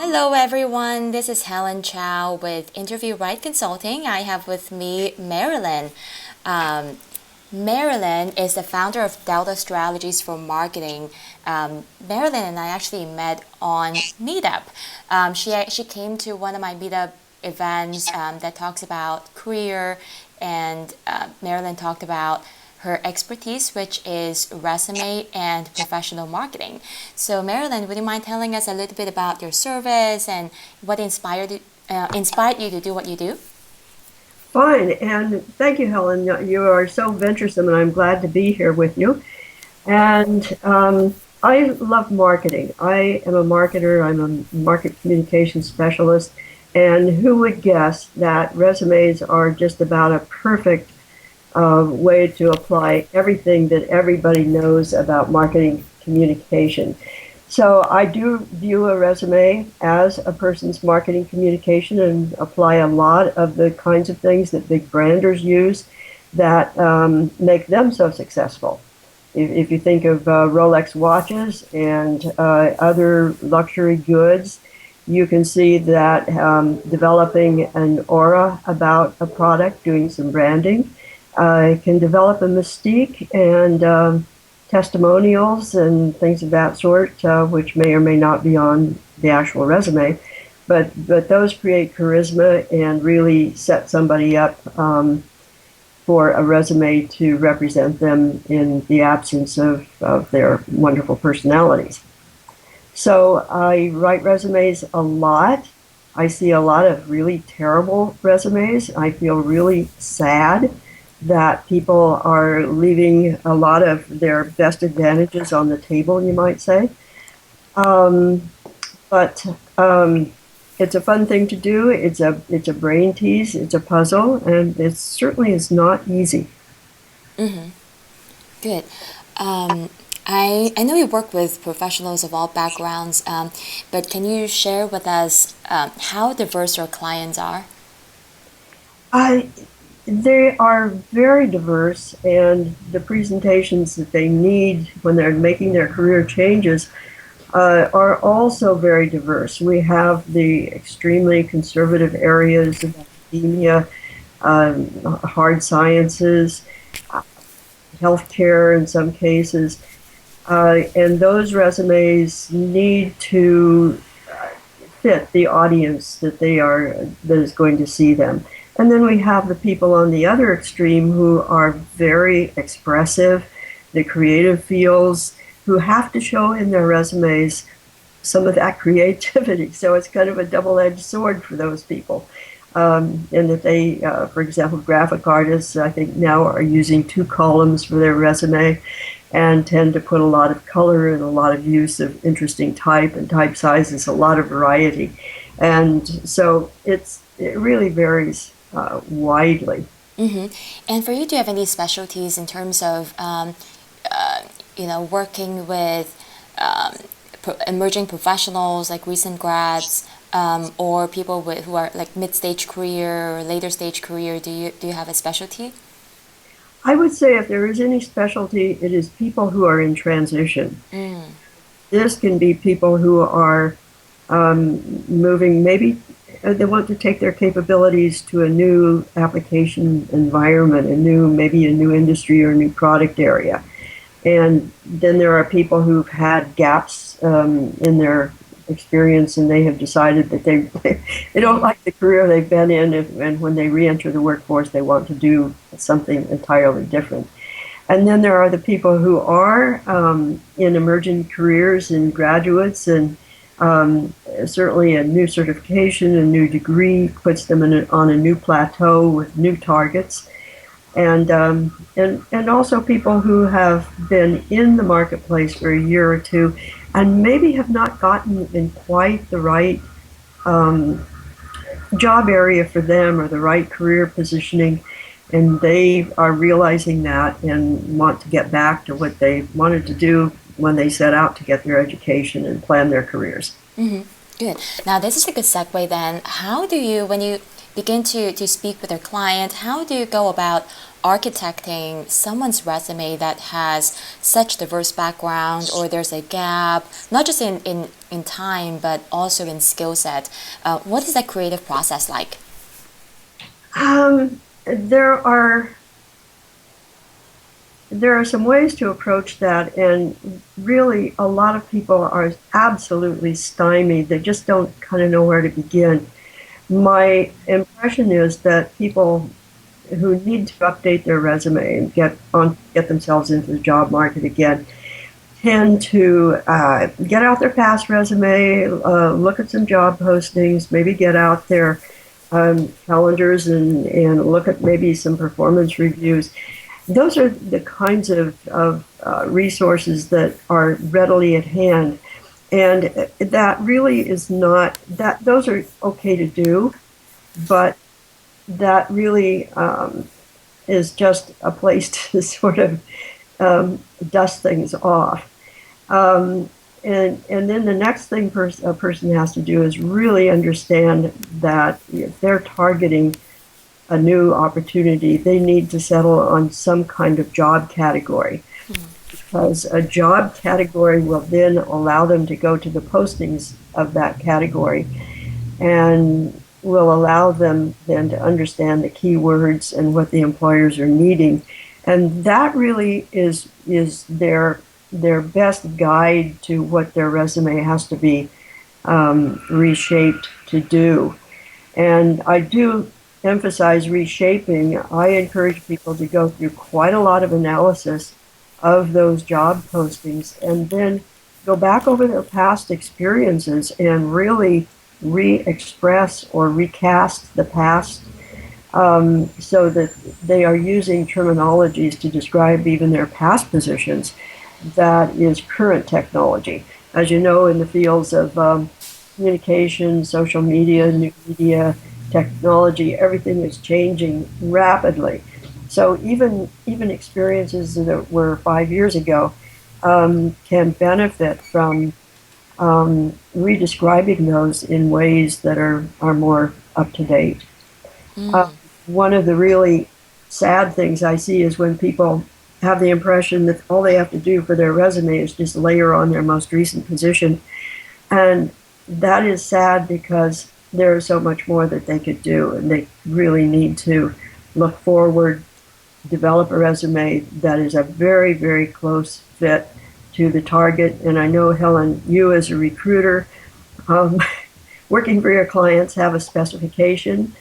Hello, everyone. This is Helen Chow with Interview Right Consulting. I have with me Marilyn. Um, Marilyn is the founder of Delta Strategies for Marketing. Marilyn and I actually met on Meetup. She came to one of my Meetup events that talks about career, and Marilyn talked about her expertise, which is resume and professional marketing. So, Marilyn, would you mind telling us a little bit about your service and what inspired you to do what you do? Fine, and thank you, Helen. You are so venturesome, and I'm glad to be here with you. And I love marketing. I am a marketer, I'm a market communication specialist. And who would guess that resumes are just about a perfect way to apply everything that everybody knows about marketing communication? So I do view a resume as a person's marketing communication and apply a lot of the kinds of things that big branders use that make them so successful. If you think of Rolex watches and other luxury goods, you can see that developing an aura about a product, doing some branding, can develop a mystique and testimonials and things of that sort, which may or may not be on the actual resume, but those create charisma and really set somebody up for a resume to represent them in the absence of their wonderful personalities. So I write resumes a lot. I see a lot of really terrible resumes. I feel really sad that people are leaving a lot of their best advantages on the table, you might say. Um, but it's a fun thing to do. It's a brain tease. It's a puzzle, and it certainly is not easy. Mm-hmm. Good. Um, I know you work with professionals of all backgrounds, but can you share with us how diverse your clients are? I They are very diverse, and the presentations that they need when they're making their career changes are also very diverse. We have the extremely conservative areas of academia, hard sciences, healthcare in some cases, and those resumes need to fit the audience that is going to see them. And then we have the people on the other extreme who are very expressive, the creative fields, who have to show in their resumes some of that creativity. So it's kind of a double-edged sword for those people. And that they, for example, graphic artists, I think now are using two columns for their resume and tend to put a lot of color and a lot of use of interesting type and type sizes, a lot of variety. And so it really varies widely. Mm-hmm. And for you, do you have any specialties in terms of, uh, working with um, emerging professionals like recent grads, or people who are like mid-stage career or later stage career? Do you have a specialty? I would say if there is any specialty, it is people who are in transition. Mm. This can be people who are moving, maybe they want to take their capabilities to a new application environment, maybe a new industry or a new product area. And then there are people who've had gaps in their experience, and they have decided that they don't like the career they've been in, and when they re-enter the workforce, they want to do something entirely different. And then there are the people who are in emerging careers and graduates, and certainly a new certification, a new degree puts them on a new plateau with new targets. And also people who have been in the marketplace for a year or two and maybe have not gotten in quite the right um, job area for them or the right career positioning, and they are realizing that and want to get back to what they wanted to do when they set out to get their education and plan their careers. Mm-hmm. Good. Now, this is a good segue then. How do you, when you begin to speak with your client, how do you go about architecting someone's resume that has such diverse background, or there's a gap, not just in time, but also in skill set. What is that creative process like? There are some ways to approach that, and really a lot of people are absolutely stymied. They just don't kind of know where to begin. My impression is that people who need to update their resume and get themselves into the job market again tend to get out their past resume, look at some job postings, maybe get out their calendars and look at maybe some performance reviews. Those are the kinds of resources that are readily at hand. And that really is not, that those are okay to do, but that really is just a place to sort of dust things off. And then the next thing a person has to do is really understand that if they're targeting a new opportunity, they need to settle on some kind of job category. Because a job category will then allow them to go to the postings of that category and will allow them then to understand the keywords and what the employers are needing. And that really is their best guide to what their resume has to be reshaped to do. And I do emphasize reshaping. I encourage people to go through quite a lot of analysis of those job postings and then go back over their past experiences and really re-express or recast the past so that they are using terminologies to describe even their past positions that is current technology. As you know, in the fields of communication, social media, new media, technology, everything is changing rapidly. So even experiences that were 5 years ago can benefit from redescribing those in ways that are more up to date. One of the really sad things I see is when people have the impression that all they have to do for their resume is just layer on their most recent position. And that is sad because there is so much more that they could do, and they really need to look forward, develop a resume that is a very, very close fit to the target. And I know, Helen, you as a recruiter, working for your clients, have a specification.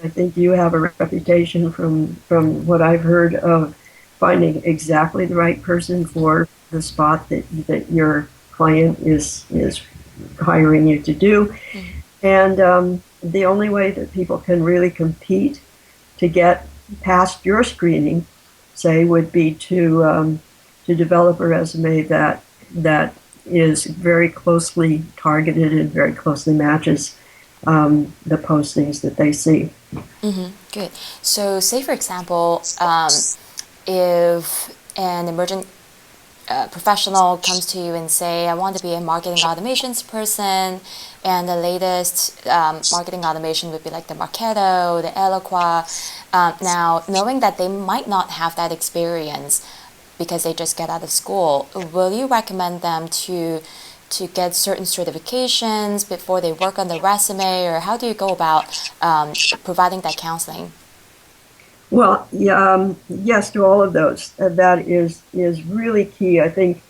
I think you have a reputation from what I've heard of finding exactly the right person for the spot that your client is hiring you to do. And the only way that people can really compete to get past your screening, say, would be to develop a resume that is very closely targeted and very closely matches the postings that they see. Good. So, say for example, if an emerging professional comes to you and say, I want to be a marketing automations person, and the latest marketing automation would be like the Marketo, the Eloqua. Now, knowing that they might not have that experience because they just get out of school, will you recommend them to get certain certifications before they work on the resume, or how do you go about providing that counseling? Well, yes to all of those. That is really key. I think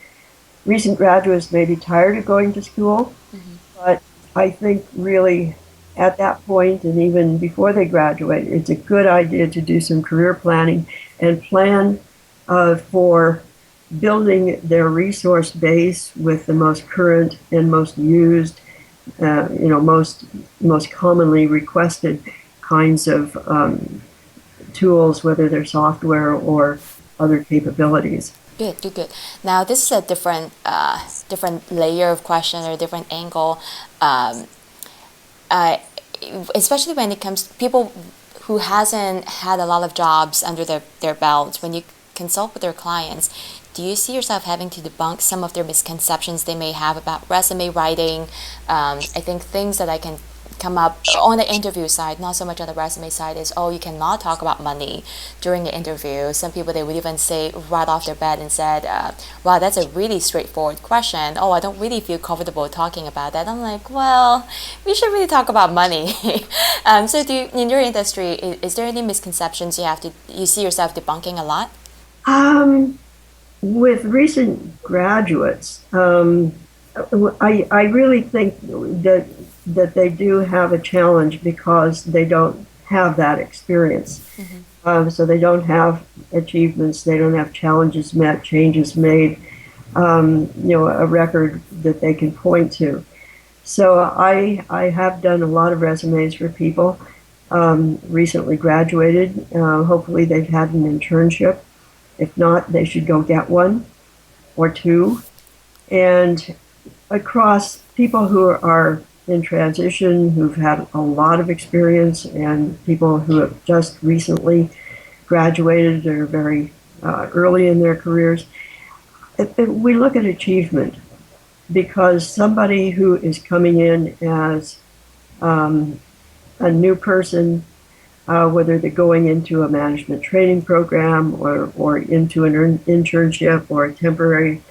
recent graduates may be tired of going to school, but I think really at that point and even before they graduate, it's a good idea to do some career planning and plan for building their resource base with the most current and most used, most commonly requested kinds of tools, whether they're software or other capabilities. Good. Now, this is a different layer of question or different angle, especially when it comes to people who hasn't had a lot of jobs under their belt. When you consult with their clients, do you see yourself having to debunk some of their misconceptions they may have about resume writing? I think things that I can come up on the interview side, not so much on the resume side, is, oh, you cannot talk about money during the interview. Some people, they would even say right off their bed and said, wow, that's a really straightforward question. Oh, I don't really feel comfortable talking about that. I'm like, well, we should really talk about money. So in your industry, is there any misconceptions you see yourself debunking a lot? Um, with recent graduates, I really think that they do have a challenge because they don't have that experience. So they don't have achievements, they don't have challenges met, changes made, a record that they can point to. So I have done a lot of resumes for people recently graduated. Hopefully they've had an internship. If not, they should go get one or two. And across people who are in transition, who've had a lot of experience, and people who have just recently graduated or are very early in their careers, we look at achievement because somebody who is coming in as a new person, whether they're going into a management training program or into an internship or a temporary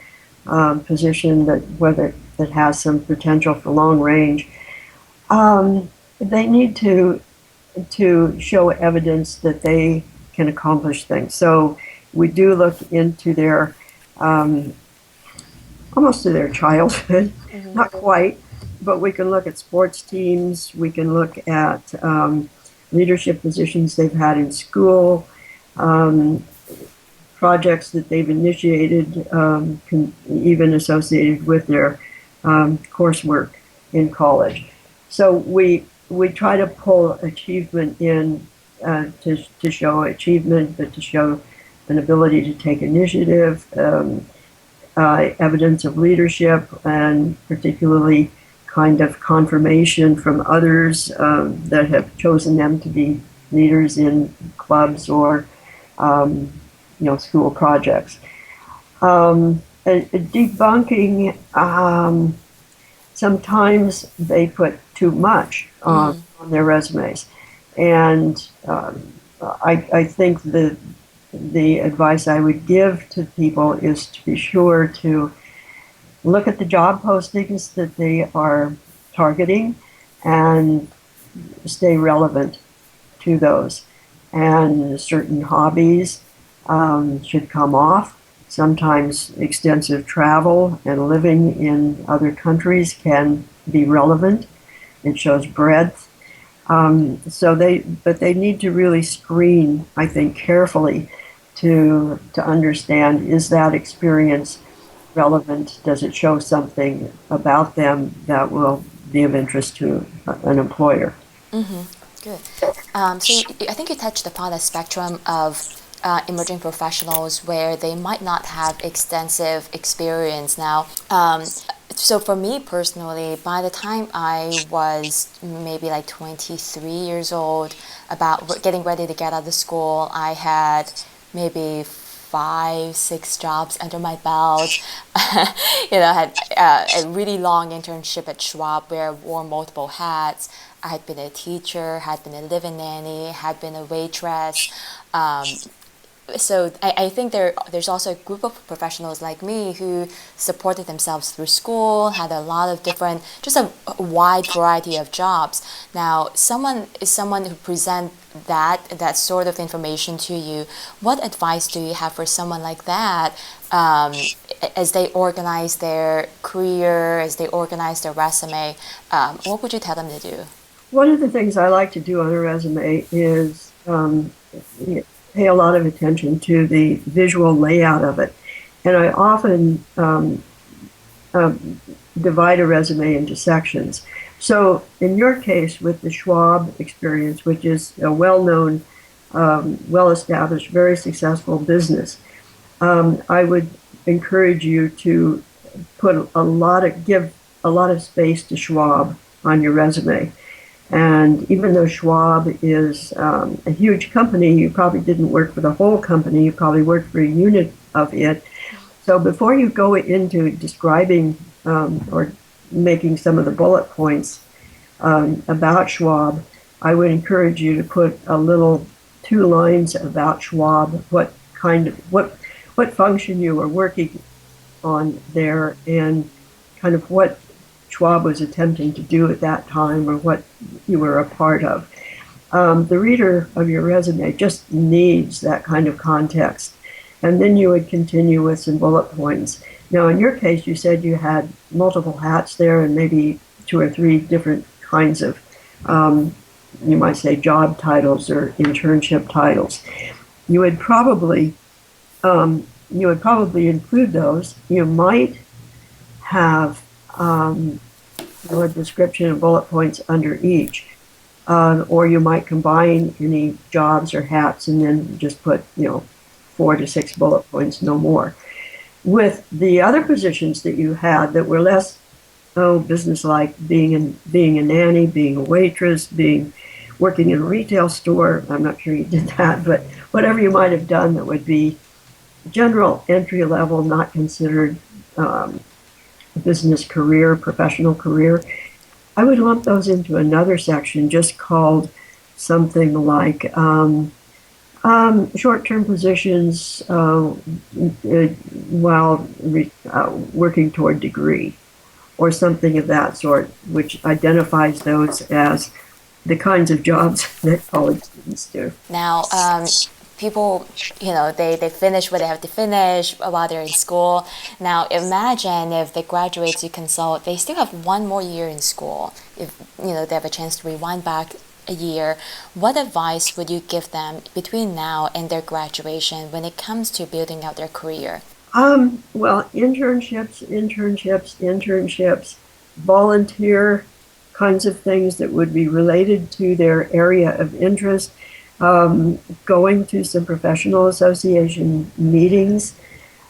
position that has some potential for long range, they need to show evidence that they can accomplish things. So we do look into their almost to their childhood, not quite, but we can look at sports teams. We can look at leadership positions they've had in school, projects that they've initiated, even associated with their coursework in college. So we try to pull achievement in to show achievement, but to show an ability to take initiative, evidence of leadership, and particularly kind of confirmation from others that have chosen them to be leaders in clubs or school projects. Debunking, sometimes they put too much on their resumes, and I think the advice I would give to people is to be sure to look at the job postings that they are targeting and stay relevant to those. And certain hobbies should come off. Sometimes extensive travel and living in other countries can be relevant. It shows breadth. But they need to really screen, I think, carefully to understand, is that experience relevant? Does it show something about them that will be of interest to an employer? Good. I think you touched upon a spectrum of emerging professionals where they might not have extensive experience now. So for me personally, by the time I was maybe like 23 years old, about getting ready to get out of school, I had maybe 5, 6 jobs under my belt. Had a really long internship at Schwab where I wore multiple hats. I had been a teacher, had been a live-in nanny, had been a waitress. So I think there's also a group of professionals like me who supported themselves through school, had a lot of different, just a wide variety of jobs. Now, someone who present that sort of information to you. What advice do you have for someone like that as they organize their career, as they organize their resume? What would you tell them to do? One of the things I like to do on a resume is pay a lot of attention to the visual layout of it. And I often divide a resume into sections. So in your case, with the Schwab experience, which is a well-known, well-established, very successful business, I would encourage you to give a lot of space to Schwab on your resume. And even though Schwab is a huge company, you probably didn't work for the whole company, you probably worked for a unit of it. So before you go into describing or making some of the bullet points, about Schwab, I would encourage you to put a little 2 lines about Schwab, what function you were working on there, and kind of what Schwab was attempting to do at that time, or what you were a part of. The reader of your resume just needs that kind of context. And then you would continue with some bullet points. Now, in your case, you said you had multiple hats there and maybe 2 or 3 different kinds of, you might say, job titles or internship titles. You would probably include those. You might have a description and bullet points under each. Or you might combine any jobs or hats and then just put, 4 to 6 bullet points, no more. With the other positions that you had that were less, business-like, being a nanny, being a waitress, working in a retail store, I'm not sure you did that, but whatever you might have done that would be general entry level, not considered business career, professional career, I would lump those into another section just called something like short-term positions while working toward degree, or something of that sort, which identifies those as the kinds of jobs that college students do. Now, people, they finish what they have to finish while they're in school. Now, imagine if they graduate to consult, they still have 1 more year in school. If, they have a chance to rewind back a year, what advice would you give them between now and their graduation when it comes to building out their career? Well, internships, volunteer kinds of things that would be related to their area of interest, going to some professional association meetings,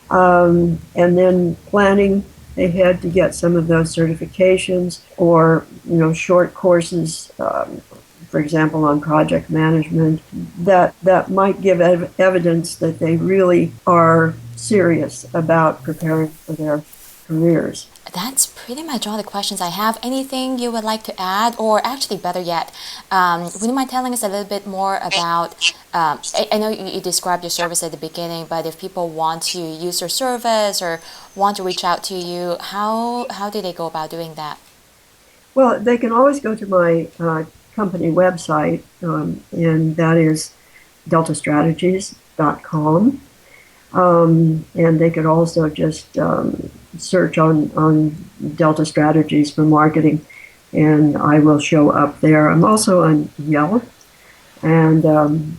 and then planning ahead to get some of those certifications, or short courses, for example, on project management, that might give evidence that they really are serious about preparing for their careers. That's pretty much all the questions I have. Anything you would like to add, or actually better yet, would you mind telling us a little bit more about, I know you described your service at the beginning, but if people want to use your service or want to reach out to you, how do they go about doing that? Well, they can always go to my company website, and that is deltastrategies.com. And they could also just search on Delta Strategies for marketing, and I will show up there. I'm also on Yelp, and I'm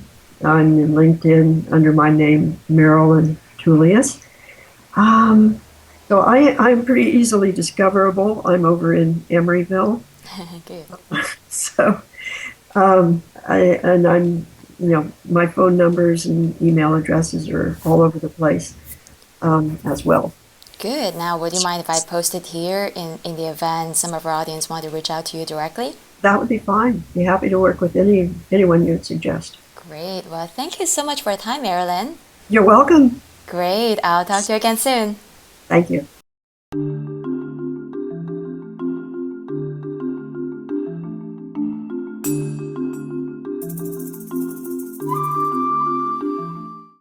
in LinkedIn under my name, Marilyn Tullius. So I'm pretty easily discoverable. I'm over in Emeryville. Good. So, I'm, my phone numbers and email addresses are all over the place as well. Good. Now, would you mind if I post it here in the event some of our audience want to reach out to you directly? That would be fine. Be happy to work with anyone you'd suggest. Great. Well, thank you so much for your time, Marilyn. You're welcome. Great. I'll talk to you again soon. Thank you.